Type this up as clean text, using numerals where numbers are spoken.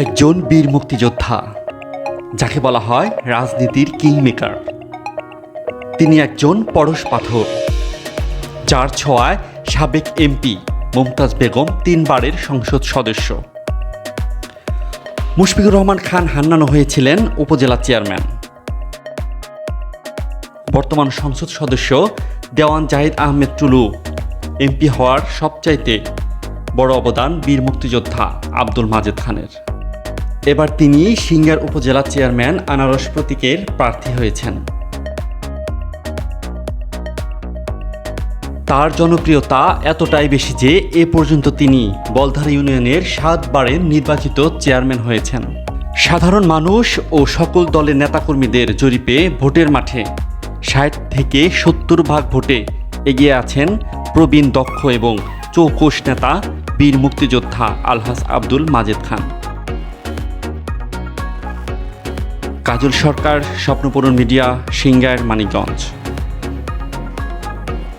একজন বীর মুক্তিযোদ্ধা, যাকে বলা হয় রাজনীতির কিংমেকার। তিনি একজন পরশ পাথর, যার ছোঁয়ায় সাবেক এমপি মমতাজ বেগম 3 বারের সংসদ সদস্য। মুশফিকুর রহমান খান হান্নান হয়েছিলেন উপজেলা চেয়ারম্যান। বর্তমান সংসদ সদস্য দেওয়ান জাহিদ আহমেদ টুলু এমপি হওয়ার সবচাইতে বড় অবদান বীর মুক্তিযোদ্ধা আব্দুল মাজেদ খানের। এবার তিনি সিংগার উপজেলা চেয়ারম্যান আনারস প্রতীকের প্রার্থী হয়েছেন। তার জনপ্রিয়তা এতটাই বেশি যে এ পর্যন্ত তিনি বলধারা ইউনিয়নের 7 বারের নির্বাচিত চেয়ারম্যান হয়েছেন। সাধারণ মানুষ ও সকল দলের নেতাকর্মীদের জরিপে ভোটের মাঠে 60 থেকে 70% ভোটে এগিয়ে আছেন প্রবীণ, দক্ষ এবং চৌকস নেতা বীর মুক্তিযোদ্ধা আলহাজ আব্দুল মাজেদ খান। কাজল সরকার, স্বপ্নপূরণ মিডিয়া, সিংগার, মানিকগঞ্জ।